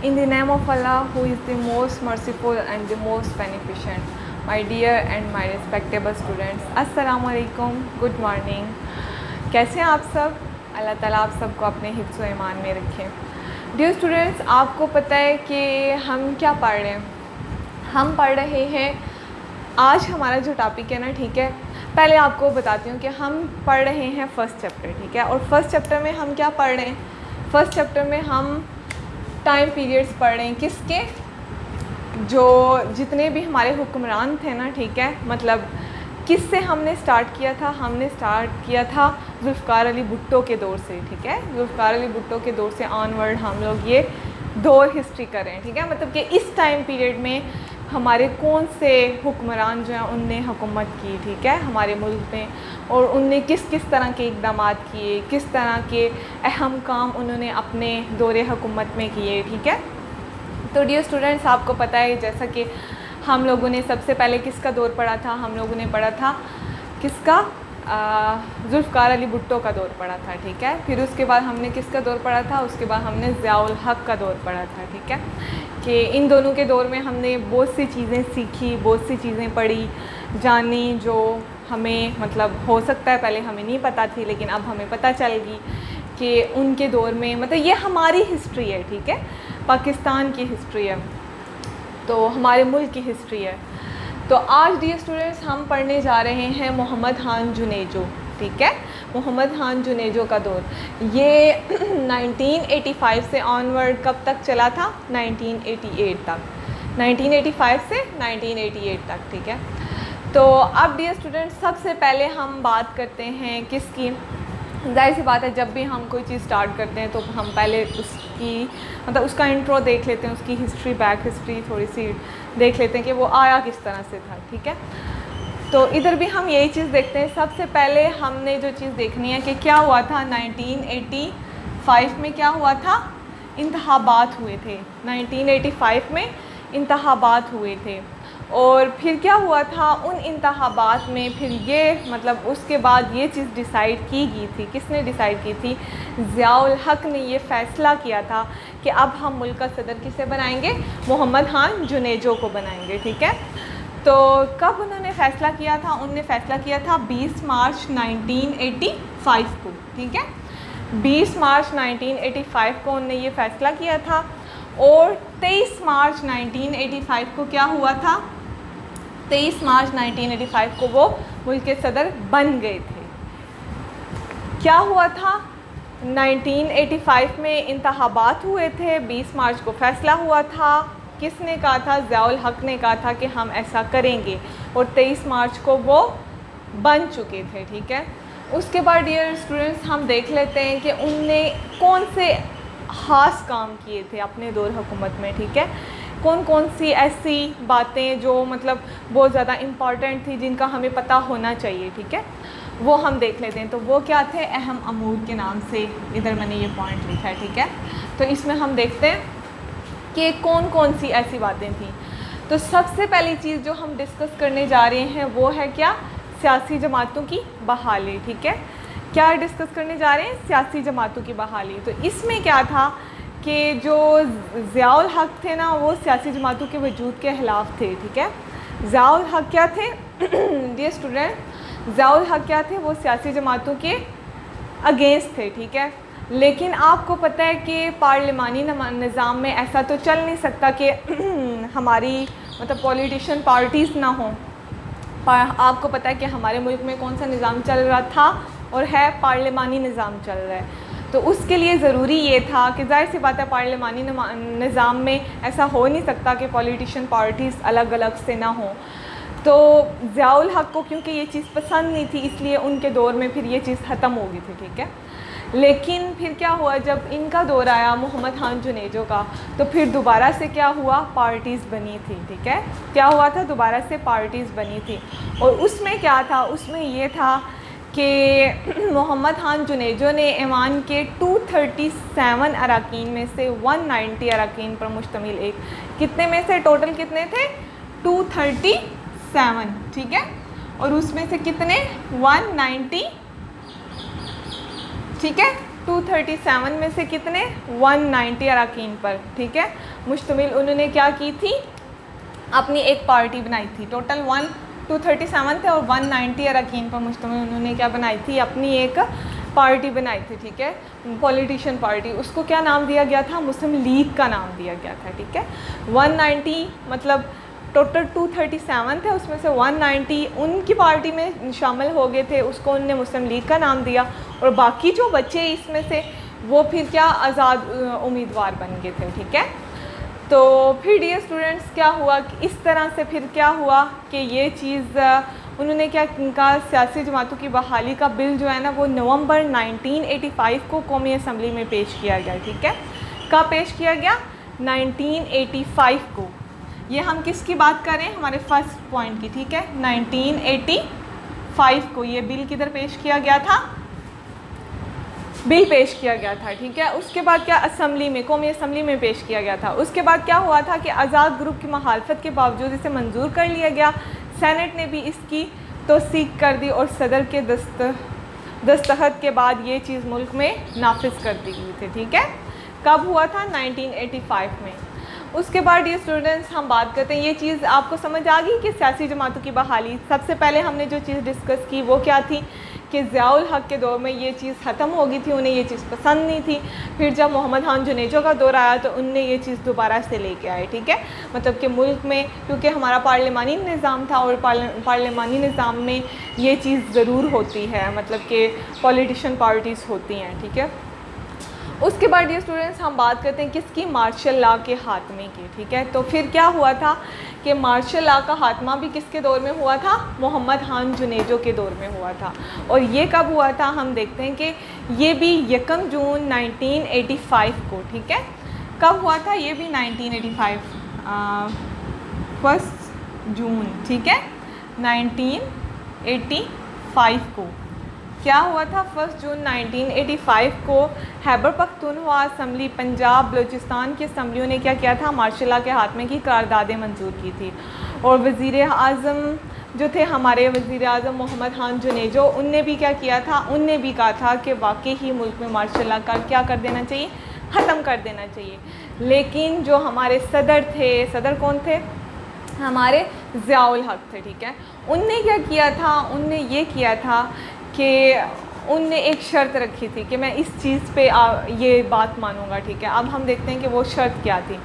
In the name of Allah, who is the most merciful and the most beneficent. My dear and my respectable students, अस्सलामु अलैकुम, good morning. कैसे हैं आप सब? अल्लाह ताला आप सबको अपने हिफ्ज़ व ईमान में रखें। डियर स्टूडेंट्स, आपको पता है कि हम क्या पढ़ रहे हैं? हम पढ़ रहे हैं, आज हमारा जो टॉपिक है ना, ठीक है, पहले आपको बताती हूँ कि हम पढ़ रहे हैं फ़र्स्ट चैप्टर, ठीक है। और फर्स्ट चैप्टर में हम क्या पढ़ रहे हैं? फ़र्स्ट चैप्टर में हम टाइम पीरियड्स पढ़ रहे हैं। किसके? जो जितने भी हमारे हुक्मरान थे ना, ठीक है, मतलब किससे हमने स्टार्ट किया था? हमने स्टार्ट किया था जुल्फ़िकार अली भुट्टो के दौर से, ठीक है। जुल्फ़िकार अली भुट्टो के दौर से ऑनवर्ड हम लोग ये दौर हिस्ट्री कर रहे हैं, ठीक है। मतलब कि इस टाइम पीरियड में हमारे कौन से हुक्मरान जो हैं उनने हुकूमत की, ठीक है, हमारे मुल्क में, और उनने किस किस तरह के इक़दाम किए, किस तरह के अहम काम उन्होंने अपने दौरे हुकूमत में किए, ठीक है। तो डियर स्टूडेंट्स, आपको पता है जैसा कि हम लोगों ने सबसे पहले किसका दौर पढ़ा था? हम लोगों ने पढ़ा था किसका? जुल्फ़िकार अली भुट्टो का दौर पढ़ा था, ठीक है। फिर उसके बाद हमने किसका दौर पढ़ा था? उसके बाद हमने ज़ियाउल हक़ का दौर पढ़ा था, ठीक है। कि इन दोनों के दौर में हमने बहुत सी चीज़ें सीखी, बहुत सी चीज़ें पढ़ी, जानी, जो हमें मतलब हो सकता है पहले हमें नहीं पता थी, लेकिन अब हमें पता चल गई कि उनके दौर में, मतलब ये हमारी हिस्ट्री है, ठीक है, पाकिस्तान की हिस्ट्री है, तो हमारे मुल्क की हिस्ट्री है। तो आज डियर स्टूडेंट्स हम पढ़ने जा रहे हैं मोहम्मद खान जुनेजो, ठीक है। मोहम्मद खान जुनेजो का दौर ये 1985 से ऑनवर्ड कब तक चला था? 1988 तक, 1985 से 1988 तक, ठीक है। तो अब डियर स्टूडेंट्स सबसे पहले हम बात करते हैं किसकी? जाहिर सी बात है, जब भी हम कोई चीज़ स्टार्ट करते हैं तो हम पहले उसकी मतलब उसका इंट्रो देख लेते हैं, उसकी हिस्ट्री, बैक हिस्ट्री थोड़ी सी देख लेते हैं कि वो आया किस तरह से था, ठीक है। तो इधर भी हम यही चीज़ देखते हैं। सबसे पहले हमने जो चीज़ देखनी है कि क्या हुआ था 1985 में, क्या हुआ था? इंतखाबात हुए थे। 1985 में इंतखाबात हुए थे, और फिर क्या हुआ था उन इंतखाबात में? फिर ये मतलब उसके बाद ये चीज़ डिसाइड की गई थी। किसने डिसाइड की थी? ज़ियाउल हक़ ने ये फ़ैसला किया था कि अब हम मुल्क का सदर किसे बनाएंगे? मोहम्मद खान जुनेजो को बनाएंगे, ठीक है। तो कब उन्होंने फ़ैसला किया था? उन्होंने फ़ैसला किया था 20 मार्च 1985 को, ठीक है। 20 मार्च 1985 को उन्होंने ये फ़ैसला किया था, और 23 मार्च 1985 को क्या हुआ था? 23 मार्च 1985 को वो मुल्क के सदर बन गए थे। क्या हुआ था? 1985 में इंतखाबात हुए थे, 20 मार्च को फ़ैसला हुआ था। किसने कहा था? ज़ियाउल हक़ ने कहा था कि हम ऐसा करेंगे, और 23 मार्च को वो बन चुके थे, ठीक है। उसके बाद डियर स्टूडेंट्स हम देख लेते हैं कि उनने कौन से ख़ास काम किए थे अपने दौर हुकूमत में, ठीक है। कौन कौन सी ऐसी बातें जो मतलब बहुत ज़्यादा इम्पॉर्टेंट थी, जिनका हमें पता होना चाहिए, ठीक है, वो हम देख लेते हैं। तो वो क्या थे? अहम अमूर के नाम से इधर मैंने ये पॉइंट लिखा है, ठीक है। तो इसमें हम देखते हैं कि कौन कौन सी ऐसी बातें थी। तो सबसे पहली चीज़ जो हम डिस्कस करने जा रहे हैं वो है क्या? सियासी जमातों की बहाली, ठीक है। क्या डिस्कस करने जा रहे हैं? सियासी जमातों की बहाली। तो इसमें क्या था कि जो ज़ियाउल हक़ थे ना, वो सियासी जमातों के वजूद के ख़िलाफ़ थे, ठीक है। ज़ियाउल हक़ क्या थे? डियर स्टूडेंट, ज़ियाउल हक़ क्या थे? वो सियासी जमातों के अगेंस्ट थे, ठीक है। लेकिन आपको पता है कि पार्लिमानी निज़ाम में ऐसा तो चल नहीं सकता कि हमारी मतलब पॉलिटिशियन पार्टीज़ ना हों। आपको पता है कि हमारे मुल्क में कौन सा निज़ाम चल रहा था? और है पार्लिमानी निज़ाम चल रहा है। तो उसके लिए ज़रूरी ये था कि जाहिर सी बात है पार्लिमानी निज़ाम में ऐसा हो नहीं सकता कि पॉलिटिशियन पार्टीज़ अलग अलग से ना हों। तो ज़ियाउल हक़ को क्योंकि ये चीज़ पसंद नहीं थी, इसलिए उनके दौर में फिर ये चीज़ ख़त्म हो गई थी, ठीक है। लेकिन फिर क्या हुआ, जब इनका दौर आया मोहम्मद खान जुनेजो का, तो फिर दोबारा से क्या हुआ? पार्टीज़ बनी थी, ठीक है। क्या हुआ था? दोबारा से पार्टीज़ बनी थी, और उसमें क्या था? उसमें ये था कि मोहम्मद खान जुनेजो ने ईवान के 237 अरकान में से 190 अरकान पर मुश्तमिल एक, कितने में से टोटल कितने थे? 237, ठीक है। और उसमें से कितने? 190, ठीक है। 237 में से कितने? 190 अरकान पर, ठीक है। मुश्तमिल उन्होंने क्या की थी, अपनी एक पार्टी बनाई थी। टोटल 237 थे और 190 अरकान पर मुश्तमिल उन्होंने क्या बनाई थी, अपनी एक पार्टी बनाई थी, ठीक है, पॉलिटिशियन पार्टी। उसको क्या नाम दिया गया था, मुस्लिम लीग का नाम दिया गया था, ठीक है। 190 मतलब टोटल 237 थे, उसमें से 190 उनकी पार्टी में शामिल हो गए थे, उसको उनने मुस्लिम लीग का नाम दिया। और बाकी जो बच्चे इसमें से वो फिर क्या आज़ाद उम्मीदवार बन गए थे, ठीक है। तो फिर डियर स्टूडेंट्स क्या हुआ कि इस तरह से फिर क्या हुआ कि ये चीज़ उन्होंने क्या कहा, सियासी जमातों की बहाली का बिल जो है ना वो नवंबर 1985 को कौमी असम्बली में पेश किया गया, ठीक है। कब पेश किया गया, 1985 को। ये हम किसकी बात कर रहे हैं, हमारे फर्स्ट पॉइंट की, ठीक है। 1985 को ये बिल किधर पेश किया गया था, बिल पेश किया गया था, ठीक है। उसके बाद क्या, असम्बली में, कौमी असम्बली में पेश किया गया था। उसके बाद क्या हुआ था कि आज़ाद ग्रुप की मुखालफत के बावजूद इसे मंजूर कर लिया गया। सेनेट ने भी इसकी तौसीक कर दी और सदर के दस्तखत के बाद ये चीज़ मुल्क में नाफिज कर दी गई थी, ठीक है। कब हुआ था, 1985 में। उसके बाद ये स्टूडेंट्स हम बात करते हैं, ये चीज़ आपको समझ आ गई कि सियासी जमातों की बहाली। सबसे पहले हमने जो चीज़ डिस्कस की वो क्या थी कि ज़ियाउल हक़ के दौर में ये चीज़ ख़त्म हो गई थी, उन्हें ये चीज़ पसंद नहीं थी। फिर जब मोहम्मद खान जुनेजो का दौर आया तो उनने ये चीज़ दोबारा से लेके आए, ठीक है। मतलब कि मुल्क में क्योंकि हमारा पार्लिमानी निज़ाम था और पार्लिमानी निज़ाम में ये चीज़ ज़रूर होती है, मतलब कि पॉलिटिशियन पार्टीज़ होती हैं, ठीक है। उसके बाद ये स्टूडेंट्स हम बात करते हैं किसकी, मार्शल लॉ के खात्मे की, ठीक है। तो फिर क्या हुआ था कि मार्शल लॉ का खात्मा भी किसके दौर में हुआ था, मोहम्मद खान जुनेजो के दौर में हुआ था। और ये कब हुआ था, हम देखते हैं कि ये भी 1 जून 1985 को, ठीक है। कब हुआ था, ये भी 1985 1 जून, ठीक है, 1985 को क्या हुआ था, 1 जून 1985 को खैबर पख्तूनख्वा असम्बली, पंजाब, बलूचिस्तान की असम्बलियों ने क्या किया था, मार्शल लॉ के खात्मे की करारदादें मंजूर की थी। और वज़ीर आज़म जो थे हमारे वज़ीर आज़म मोहम्मद खान जुनेजो, उनने भी क्या किया था, उनने भी कहा था कि वाकई ही मुल्क में मार्शल लॉ का क्या कर देना चाहिए, ख़त्म कर देना चाहिए। लेकिन जो हमारे सदर थे, सदर कौन थे, हमारे ज़ियाउल हक़ थे, ठीक है। उनने क्या किया था, उनने ये किया था कि उनने एक शर्त रखी थी कि मैं इस चीज़ पे ये बात मानूंगा, ठीक है। अब हम देखते हैं कि वो शर्त क्या थी।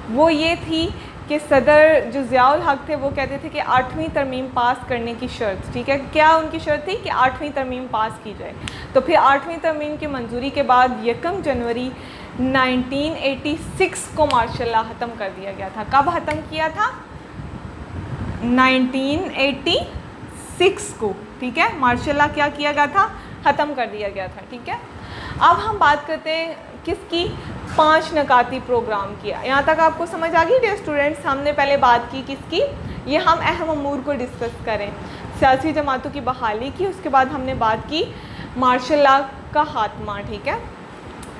वो ये थी कि सदर जो ज़ियाउल हक़ थे वो कहते थे कि 8वीं तरमीम पास करने की शर्त, ठीक है। क्या उनकी शर्त थी कि 8वीं तरमीम पास की जाए। तो फिर 8वीं तरमीम की मंजूरी के बाद 1 जनवरी 1986 को मार्शल लॉ ख़त्म कर दिया गया था। कब ख़त्म किया था, 1986 को, ठीक है। मार्शल लॉ क्या किया गया था, ख़त्म कर दिया गया था, ठीक है। अब हम बात करते हैं किसकी, 5 नकाती प्रोग्राम किया। यहाँ तक आपको समझ आ गई डियर स्टूडेंट्स। हमने पहले बात की किसकी, ये हम अहम अमूर को डिस्कस करें, सियासी जमातों की बहाली की। उसके बाद हमने बात की मार्शल लॉ का खात्मा, ठीक है।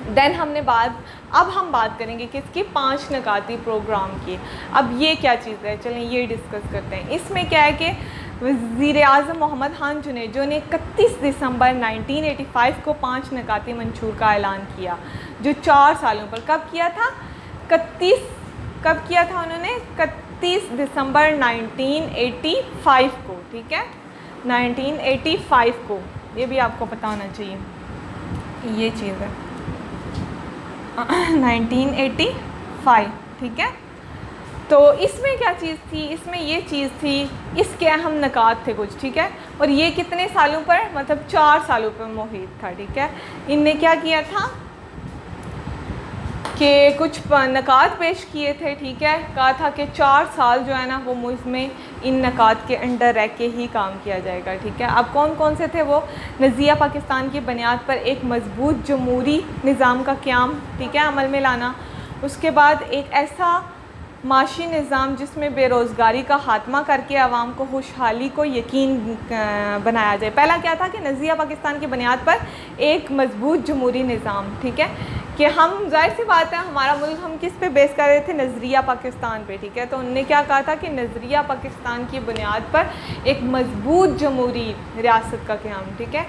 देन हमने अब हम बात करेंगे किसकी, 5 नकाती प्रोग्राम की। अब ये क्या चीज़ है, चलें ये डिस्कस करते हैं। इसमें क्या है कि वज़ीर आज़म मोहम्मद खान जुनेजो ने 31 दिसंबर 1985 को 5 नकाती मंशूर का ऐलान किया, जो 4 सालों पर। कब किया था, कब किया था उन्होंने, 31 दिसंबर 1985 को, ठीक है, 1985 को। ये भी आपको पता होना चाहिए, ये चीज़ है 1985, ठीक है। तो इसमें क्या चीज़ थी, इसमें ये चीज़ थी, इसके अहम नकात थे कुछ, ठीक है। और ये कितने सालों पर, मतलब 4 सालों पर मुहित था, ठीक है। इनने क्या किया था कि कुछ नकात पेश किए थे, ठीक है। कहा था कि 4 साल जो है ना वो मुल्क में इन नकात के अंडर रह के ही काम किया जाएगा, ठीक है। अब कौन कौन से थे वो, नज़िया पाकिस्तान की बुनियाद पर एक मजबूत जमहूरी निज़ाम का क़याम, ठीक है, अमल में लाना। उसके बाद एक ऐसा माशी निज़ाम जिसमें बेरोज़गारी का ख़ात्मा करके आवाम को खुशहाली को यकीन बनाया जाए। पहला क्या था कि नज़िया पाकिस्तान की बुनियाद पर एक मजबूत जमहूरी निज़ाम, ठीक है, कि हम जाहिर सी बात है हमारा मुल्क हम किस पे बेस कर रहे थे, नज़रिया पाकिस्तान पे, ठीक है। तो उन्होंने क्या कहा था कि नज़रिया पाकिस्तान की बुनियाद पर एक मजबूत जमहूरी रियासत का क़याम, ठीक है।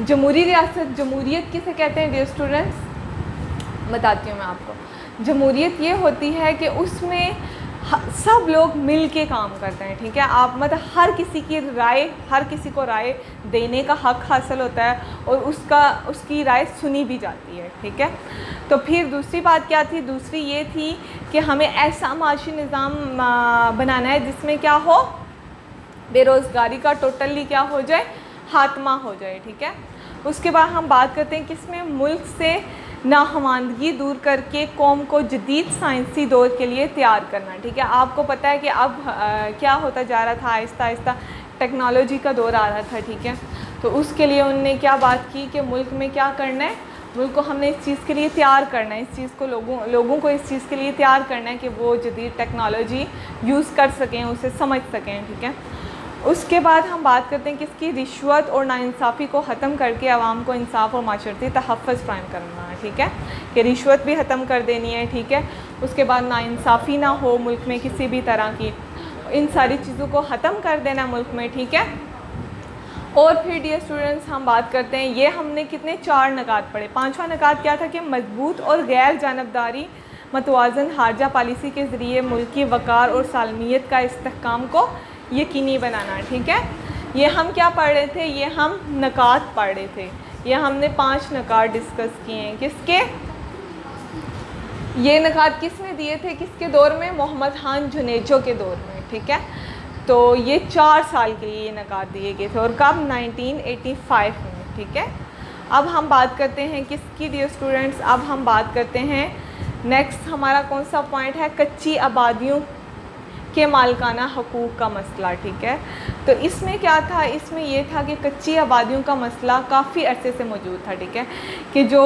जमहूरी रियासत, जमहूरियत किसे कहते हैं डियर स्टूडेंट्स, बताती हूँ मैं आपको। जमहूरियत ये होती है कि उसमें सब लोग मिल के काम करते हैं, ठीक है। आप मतलब हर किसी की राय, हर किसी को राय देने का हक़ हासिल होता है और उसकी राय सुनी भी जाती है, ठीक है। तो फिर दूसरी बात क्या थी? दूसरी ये थी कि हमें ऐसा माशी निज़ाम बनाना है जिसमें क्या हो, बेरोज़गारी का टोटली क्या हो जाए, खात्मा हो जाए, ठीक है। उसके बाद हम बात करते हैं कि इसमें मुल्क से नाहमानदगी दूर करके कौम को जदीद साइंसी दौर के लिए तैयार करना, ठीक है। आपको पता है कि अब क्या होता जा रहा था, आहिस्ता आहिस्ता टेक्नोलॉजी का दौर आ रहा था, ठीक है। तो उसके लिए उनने क्या बात की कि मुल्क में क्या करना है, मुल्क को हमने इस चीज़ के लिए तैयार करना है, इस चीज़ को लोगों को इस चीज़ के लिए तैयार करना है कि वो जदीद टेक्नोलॉजी यूज़ कर सकें, उसे समझ सकें, ठीक है। उसके बाद हम बात करते हैं कि इसकी रिश्वत और नाइंसाफ़ी को ख़त्म करके आवाम को इंसाफ और माशरती तहफ़्फ़ुज़ फ़राहम करना है, ठीक है, कि रिश्वत भी ख़त्म कर देनी है, ठीक है। उसके बाद नाइंसाफ़ी ना हो मुल्क में किसी भी तरह की, इन सारी चीज़ों को ख़त्म कर देना मुल्क में, ठीक है। और फिर डियर स्टूडेंट्स हम बात करते हैं, ये हमने कितने 4 नकात पढ़े। 5वां नकात क्या था कि मजबूत और गैर जानबदारी मतवाज़न खारजा पॉलिसी के ज़रिए मुल्की वक़ार और सालमियत का इस्तेहकाम को यकीनी बनाना, ठीक है। ये हम क्या पढ़ रहे थे, ये हम नकात पढ़ रहे थे, ये हमने 5 नकात डिस्कस किए हैं। किसके, ये नकात किसने दिए थे, किसके दौर में, मोहम्मद खान जुनेजो के दौर में, ठीक है। तो ये 4 साल के लिए ये नकात दिए गए थे और कब, 1985 में, ठीक है। अब हम बात करते हैं किसकी डियर स्टूडेंट्स, अब हम बात करते हैं नेक्स्ट हमारा कौन सा पॉइंट है, कच्ची आबादियों के मालिकाना हकूक़ का मसला, ठीक है। तो इसमें क्या था, इसमें ये था कि कच्ची आबादियों का मसला काफ़ी अरसे से मौजूद था, ठीक है, कि जो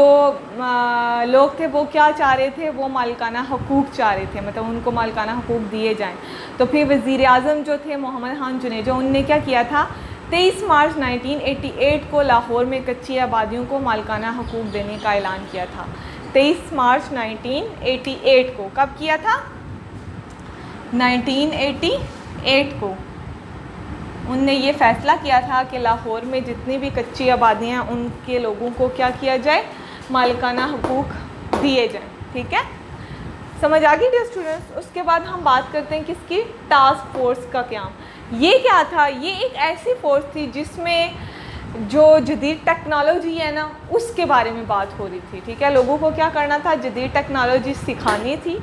लोग थे वो क्या चाह रहे थे, वो मालिकाना हकूक़ चाह रहे थे, मतलब उनको मालिकाना हकूक़ दिए जाएं। तो फिर वज़ीर आज़म जो थे मोहम्मद खान जुनेजो, उनने क्या किया था, 23 मार्च 1988 को लाहौर में कच्ची आबादियों को मालिकाना हकूक़ देने का ऐलान किया था। 23 मार्च 1988 को, कब किया था, 1988 को उनने ये फ़ैसला किया था कि लाहौर में जितनी भी कच्ची आबादियाँ हैं उनके लोगों को क्या किया जाए, मालिकाना हकूक़ दिए जाएं, ठीक है। समझ आ गई डियर स्टूडेंट्स। उसके बाद हम बात करते हैं किसकी, टास्क फोर्स का क़याम। ये क्या था, ये एक ऐसी फ़ोर्स थी जिसमें जो जदीद टेक्नोलॉजी है ना उसके बारे में बात हो रही थी, ठीक है। लोगों को क्या करना था, जदीद टेक्नोलॉजी सिखानी थी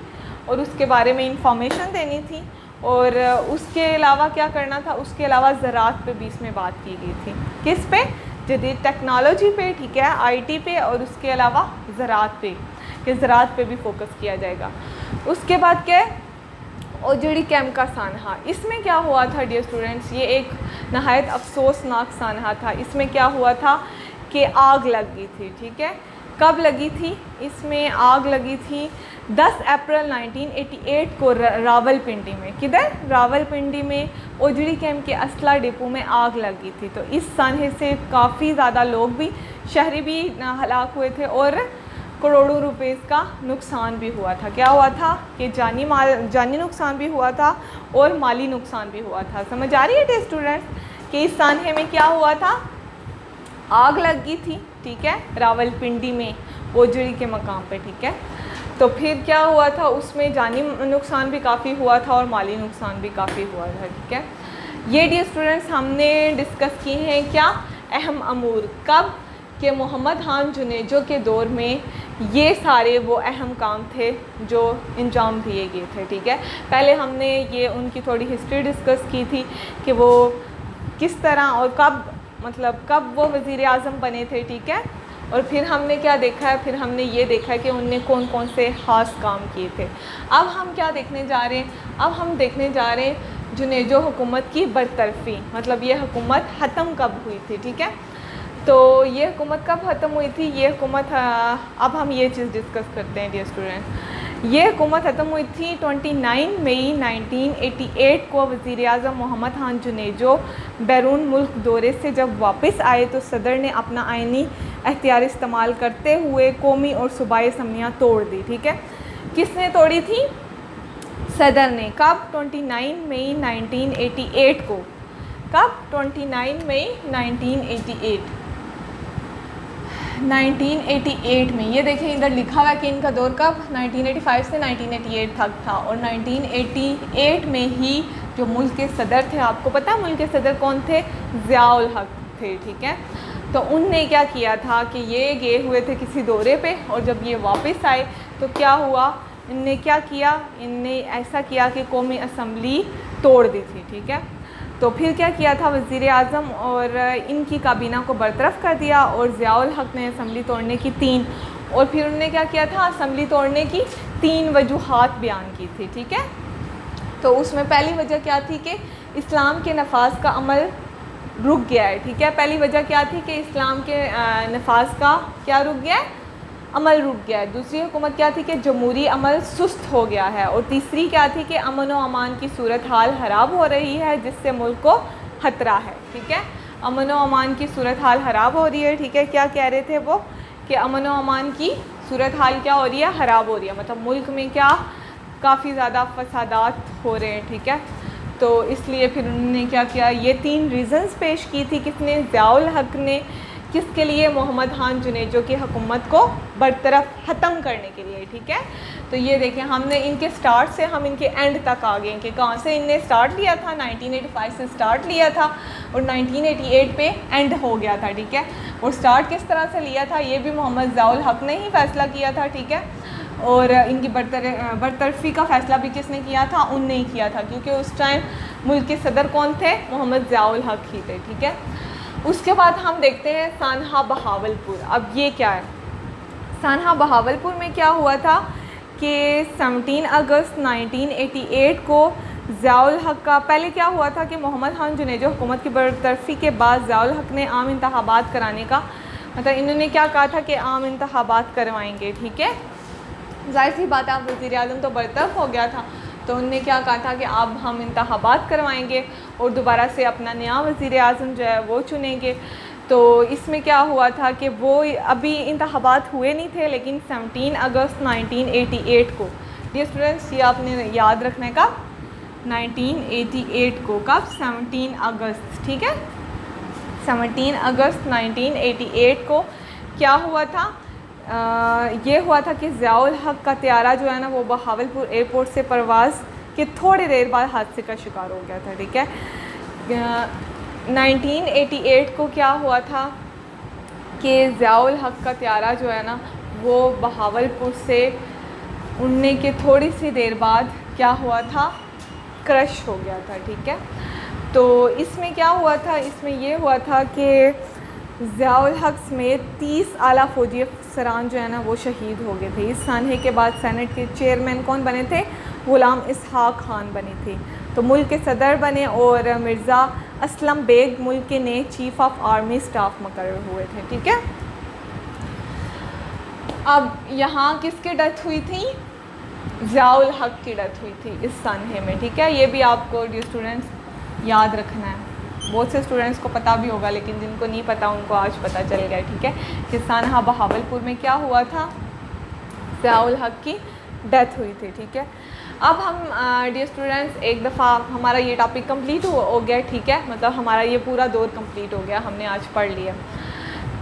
और उसके बारे में इंफॉर्मेशन देनी थी, और उसके अलावा क्या करना था, उसके अलावा ज़राअत पे भी इसमें बात की गई थी। किस पे, जदीद टेक्नोलॉजी पे, ठीक है, आईटी पे, और उसके अलावा ज़राअत पे, कि ज़राअत पे भी फोकस किया जाएगा। उसके बाद क्या है, ओजड़ी कैम्प का सानहा। इसमें क्या हुआ था डियर स्टूडेंट्स, ये एक नहायत अफसोसनाक सानहा था। इसमें क्या हुआ था कि आग लग गई थी, ठीक है। कब लगी थी, इसमें आग लगी थी 10 अप्रैल 1988 को रावलपिंडी में। किधर, रावलपिंडी में ओजड़ी कैम्प के असला डिपो में आग लगी थी। तो इस सानहे से काफ़ी ज़्यादा लोग भी, शहरी भी हलाक हुए थे और करोड़ों रुपए का नुकसान भी हुआ था। क्या हुआ था कि जानी नुकसान भी हुआ था और माली नुकसान भी हुआ था। समझ आ रही है डियर स्टूडेंट्स कि इस सानहे में क्या हुआ था, आग लग गई थी, ठीक है, रावलपिंडी में ओजड़ी के मकाम पे, ठीक है। तो फिर क्या हुआ था, उसमें जानी नुकसान भी काफ़ी हुआ था और माली नुकसान भी काफ़ी हुआ था, ठीक है। ये डियर स्टूडेंट्स हमने डिस्कस किए हैं क्या, अहम अमूर। कब, कि मोहम्मद खान जुनेजो के दौर में ये सारे वो अहम काम थे जो अंजाम दिए गए थे, ठीक है। पहले हमने ये उनकी थोड़ी हिस्ट्री डिस्कस की थी कि वो किस तरह और कब, मतलब कब वो वज़ीर आज़म बने थे, ठीक है। और फिर हमने क्या देखा है, फिर हमने ये देखा है कि उनने कौन कौन से ख़ास काम किए थे। अब हम क्या देखने जा रहे हैं, अब हम देखने जा रहे हैं जुनेजो हुकूमत की बरतरफ़ी, मतलब ये हुकूमत ख़त्म कब हुई थी, ठीक है। तो ये हुकूमत कब ख़त्म हुई थी, ये हुकूमत, अब हम ये चीज़ डिस्कस करते हैं डियर स्टूडेंट। ये हुकूमत ख़त्म हुई थी 29 मई 1988 को। वज़ीर आज़म मोहम्मद खान जुनेजो बैरून मुल्क दौरे से जब वापस आए तो सदर ने अपना आइनी अख्तियार इस्तेमाल करते हुए कौमी और सूबाई असम्बलियाँ तोड़ दी, ठीक है। किसने तोड़ी थी, सदर ने। कब, 29 मई 1988 को। कब, 29 मई 1988। 1988 में, ये देखें इधर लिखा हुआ है कि इनका दौर कब 1985 से 1988 तक था। और 1988 में ही जो मुल्क के सदर थे, आपको पता है मुल्क के सदर कौन थे? ज़ियाउल हक थे, ठीक है। तो उनने क्या किया था कि ये गए हुए थे किसी दौरे पे, और जब ये वापस आए तो क्या हुआ, इनने क्या किया, इनने ऐसा किया कि कौमी असम्बली तोड़ दी थी, ठीक है। तो फिर क्या किया था वज़ीर आज़म और इनकी काबीना को बरतरफ कर दिया, और ज़ियाउल हक ने असम्बली तोड़ने की और फिर उन्होंने क्या किया था, असम्बली तोड़ने की 3 वजूहात बयान की थी, ठीक है। तो उसमें पहली वजह क्या थी कि इस्लाम के नफाज का अमल रुक गया है, ठीक है। पहली वजह क्या थी कि इस्लाम के नफाज का क्या रुक गया है, अमल रुक गया है। दूसरी हुकूमत क्या थी कि जमहूरी अमल सुस्त हो गया है। और तीसरी क्या थी कि अमन व अमान की सूरत हाल ख़राब हो रही है, जिससे मुल्क को ख़तरा है, ठीक है। अमन व अमान की सूरत हाल ख़राब हो रही है, ठीक है। क्या कह रहे थे वो कि अमन व अमान की सूरत हाल क्या हो रही है, ख़राब हो रही है, मतलब मुल्क में क्या काफ़ी ज़्यादा फसादात हो रहे हैं, ठीक है। तो इसलिए फिर उन्होंने क्या किया, ये 3 रीज़न्स पेश की थी किसने, ज़ियाउल हक ने, किसके लिए, मोहम्मद खान जुनेजो की हुकूमत को बरतरफ ख़त्म करने के लिए, ठीक है। तो ये देखें हमने इनके स्टार्ट से हम इनके एंड तक आ गए कि कहाँ से इनने स्टार्ट लिया था, 1985 से स्टार्ट लिया था और 1988 पे एंड हो गया था, ठीक है। और स्टार्ट किस तरह से लिया था, ये भी मोहम्मद ज़ियाउल हक ने ही फ़ैसला किया था, ठीक है। और इनकी बरतरफ़ी का फ़ैसला भी किसने किया था, उनने ही किया था, क्योंकि उस टाइम मुल्क के सदर कौन थे, मोहम्मद ज़ियाउल हक ही थे, ठीक है। उसके बाद हम देखते हैं सानहा बहावलपुर। अब ये क्या है, सानहा बहावलपुर में क्या हुआ था कि 17 अगस्त 1988 को ज़ियाउल हक का, पहले क्या हुआ था कि मोहम्मद खान जुनेजो हुकूमत की बरतरफ़ी के बाद ज़ियाउल हक ने आम इंतखाबात कराने का, मतलब इन्होंने क्या कहा था कि आम इंतखाबात करवाएंगे, ठीक है। जाहिर सी बात है, आप वज़ीर आज़म तो बरतरफ हो गया था, तो उनने क्या कहा था कि अब हम इंतखाबात करवाएंगे और दोबारा से अपना नया वज़ीर आज़म जो है वो चुनेंगे। तो इसमें क्या हुआ था कि वो अभी इंतखाबात हुए नहीं थे, लेकिन 17 अगस्त 1988 को, डियर स्टूडेंट्स ये आपने याद रखना है, कब 1988 को, कब 17 अगस्त, ठीक है। 17 अगस्त 1988 को क्या हुआ था, ये हुआ था कि ज़ियाउल हक का त्यारा जो है ना वो बहावलपुर एयरपोर्ट से परवाज़ के थोड़ी देर बाद हादसे का शिकार हो गया था, ठीक है। 1988 को क्या हुआ था कि ज़ियाउल हक का त्यारा जो है ना वो बहावलपुर से उड़ने के थोड़ी सी देर बाद क्या हुआ था, क्रश हो गया था, ठीक है। तो इसमें क्या हुआ था, इसमें ये हुआ था कि ज़ियाउल हक समेत 30 आला फ़ौजी अफसरान जो है ना वो शहीद हो गए थे। इस सानहे के बाद सेनेट के चेयरमैन कौन बने थे, ग़ुलाम इसहाक़ खान बने थे, तो मुल्क के सदर बने, और मिर्ज़ा असलम बेग मुल्क के नए चीफ़ ऑफ आर्मी स्टाफ मुकर्रर हुए थे, ठीक है। अब यहाँ किसकी डेथ हुई थी, ज़ियाउल हक की डेथ हुई थी इस सानहे में, ठीक है। ये भी आपको डियर स्टूडेंट्स याद रखना है, बहुत से स्टूडेंट्स को पता भी होगा, लेकिन जिनको नहीं पता उनको आज पता चल गया, ठीक है, कि सानहा बहावलपुर में क्या हुआ था, ज़ियाउल हक की डेथ हुई थी, ठीक है। अब हम डियर स्टूडेंट्स एक दफ़ा हमारा ये टॉपिक कंप्लीट हो गया, ठीक है, मतलब हमारा ये पूरा दौर कंप्लीट हो गया, हमने आज पढ़ लिया।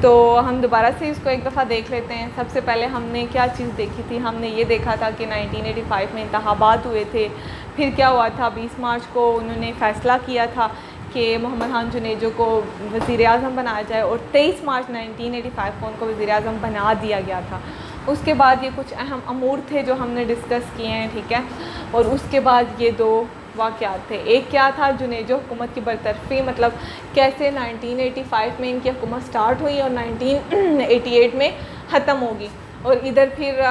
तो हम दोबारा से इसको एक दफ़ा देख लेते हैं। सबसे पहले हमने क्या चीज़ देखी थी, हमने ये देखा था कि 1985 में इंतखाबात हुए थे। फिर क्या हुआ था, 20 मार्च को उन्होंने फ़ैसला किया था कि मोहम्मद खान जुनेजो को वज़ीर आज़म बनाया जाए, और 23 मार्च 1985 को उनको वज़ीर आज़म बना दिया गया था। उसके बाद ये कुछ अहम अमूर थे जो हमने डिस्कस किए हैं, ठीक है। और उसके बाद ये 2 वाक़यात थे, एक क्या था, जुनेजो हुकूमत की बरतरफ़ी, मतलब कैसे 1985 में इनकी हुकूमत स्टार्ट हुई और 1988 में ख़त्म होगी। और इधर फिर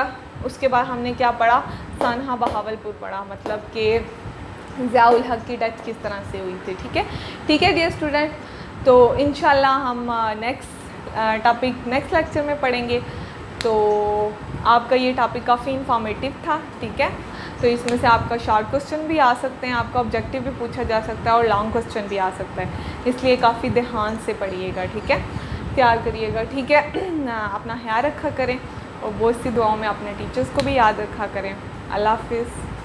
उसके बाद हमने क्या पढ़ा, सानहा बहावलपुर पढ़ा, मतलब कि ज़ियाउल हक की डेथ किस तरह से हुई थी, ठीक है। ठीक है डियर स्टूडेंट, तो इंशाल्लाह हम नेक्स्ट टॉपिक नेक्स्ट लेक्चर में पढ़ेंगे। तो आपका ये टॉपिक काफ़ी इंफॉर्मेटिव था, ठीक है। तो इसमें से आपका शॉर्ट क्वेश्चन भी आ सकते हैं, आपका ऑब्जेक्टिव भी पूछा जा सकता है और लॉन्ग क्वेश्चन भी आ सकता है, इसलिए काफ़ी ध्यान से पढ़िएगा, ठीक है, तैयार करिएगा, ठीक है। अपना ख्याल रखा करें और बहुत सी दुआओं में अपने टीचर्स को भी याद रखा करें। अल्लाह हाफ़िज़।